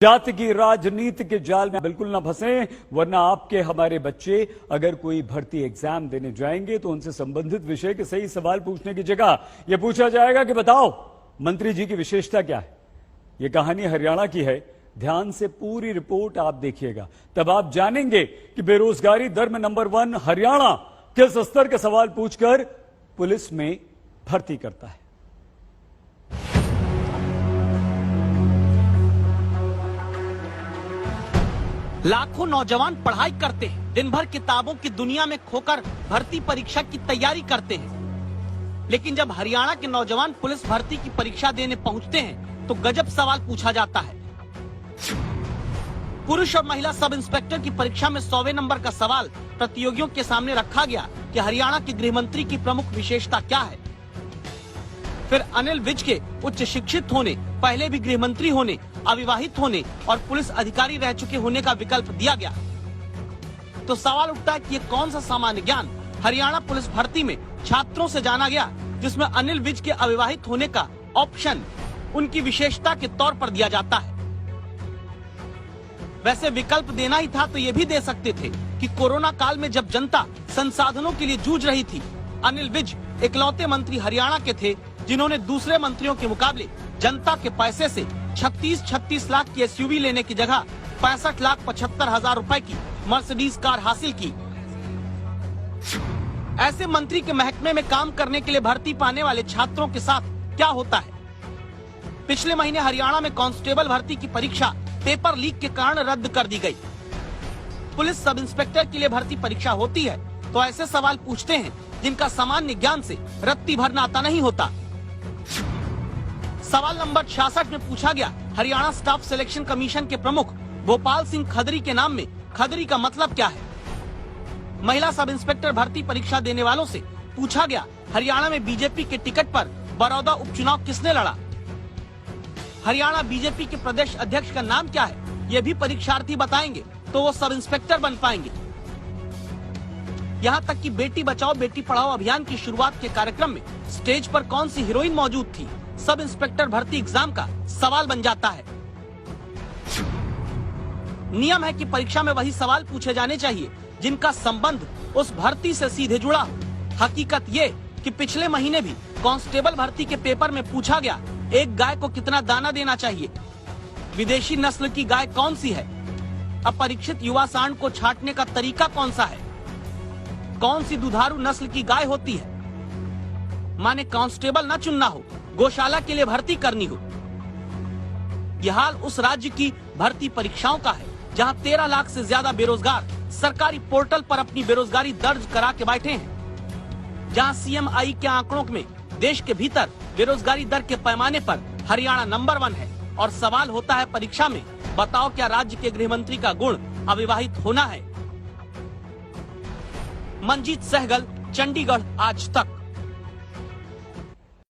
जाति की राजनीति के जाल में बिल्कुल ना फंसे, वरना आपके हमारे बच्चे अगर कोई भर्ती एग्जाम देने जाएंगे तो उनसे संबंधित विषय के सही सवाल पूछने की जगह यह पूछा जाएगा कि बताओ मंत्री जी की विशेषता क्या है। यह कहानी हरियाणा की है। ध्यान से पूरी रिपोर्ट आप देखिएगा, तब आप जानेंगे कि बेरोजगारी दर में नंबर 1 हरियाणा किस स्तर के सवाल पूछकर पुलिस में भर्ती करता है। लाखों नौजवान पढ़ाई करते हैं, दिन भर किताबों की दुनिया में खोकर भर्ती परीक्षा की तैयारी करते हैं, लेकिन जब हरियाणा के नौजवान पुलिस भर्ती की परीक्षा देने पहुंचते हैं तो गजब सवाल पूछा जाता है। पुरुष और महिला सब इंस्पेक्टर की परीक्षा में 100वें नंबर का सवाल प्रतियोगियों के सामने रखा गया कि हरियाणा के गृह मंत्री की प्रमुख विशेषता क्या है। फिर अनिल विज के उच्च शिक्षित होने, पहले भी गृह मंत्री होने, अविवाहित होने और पुलिस अधिकारी रह चुके होने का विकल्प दिया गया। तो सवाल उठता है कि ये कौन सा सामान्य ज्ञान हरियाणा पुलिस भर्ती में छात्रों से जाना गया, जिसमें अनिल विज के अविवाहित होने का ऑप्शन उनकी विशेषता के तौर पर दिया जाता है। वैसे विकल्प देना ही था तो ये भी दे सकते थे कि कोरोना काल में जब जनता संसाधनों के लिए जूझ रही थी, अनिल विज इकलौते मंत्री हरियाणा के थे जिन्होंने दूसरे मंत्रियों के मुकाबले जनता के पैसे से 36 लाख की एसयूवी लेने की जगह 65,75,000 रुपए की मर्सिडीज कार हासिल की। ऐसे मंत्री के महकमे में काम करने के लिए भर्ती पाने वाले छात्रों के साथ क्या होता है? पिछले महीने हरियाणा में कांस्टेबल भर्ती की परीक्षा पेपर लीक के कारण रद्द कर दी गई। पुलिस सब इंस्पेक्टर के लिए भर्ती परीक्षा होती है तो ऐसे सवाल पूछते हैं जिनका सामान्य ज्ञान से रत्ती भर नाता नहीं होता। सवाल नंबर 66 में पूछा गया, हरियाणा स्टाफ सिलेक्शन कमीशन के प्रमुख भोपाल सिंह खदरी के नाम में खदरी का मतलब क्या है। महिला सब इंस्पेक्टर भर्ती परीक्षा देने वालों से पूछा गया, हरियाणा में बीजेपी के टिकट पर बड़ौदा उपचुनाव किसने लड़ा। हरियाणा बीजेपी के प्रदेश अध्यक्ष का नाम क्या है, ये भी परीक्षार्थी बताएंगे तो वो सब इंस्पेक्टर बन पाएंगे। यहाँ तक कि बेटी बचाओ बेटी पढ़ाओ अभियान की शुरुआत के कार्यक्रम में स्टेज पर कौन सी हीरोइन मौजूद थी, सब इंस्पेक्टर भर्ती एग्जाम का सवाल बन जाता है। नियम है कि परीक्षा में वही सवाल पूछे जाने चाहिए जिनका संबंध उस भर्ती से सीधे जुड़ा हो। हकीकत ये कि पिछले महीने भी कांस्टेबल भर्ती के पेपर में पूछा गया, एक गाय को कितना दाना देना चाहिए, विदेशी नस्ल की गाय कौन सी है, अपरीक्षित युवा सांड को छांटने का तरीका कौन सा है, कौन सी दुधारू नस्ल की गाय होती है। माने कांस्टेबल न चुनना हो, गौशाला के लिए भर्ती करनी हो। यह हाल उस राज्य की भर्ती परीक्षाओं का है जहां 13 लाख से ज्यादा बेरोजगार सरकारी पोर्टल पर अपनी बेरोजगारी दर्ज करा के बैठे हैं, जहां सीएमआई के आंकड़ों में देश के भीतर बेरोजगारी दर के पैमाने पर हरियाणा नंबर 1 है। और सवाल होता है परीक्षा में, बताओ क्या राज्य के गृह मंत्री का गुण अविवाहित होना है। मंजीत सहगल, चंडीगढ़, आज तक।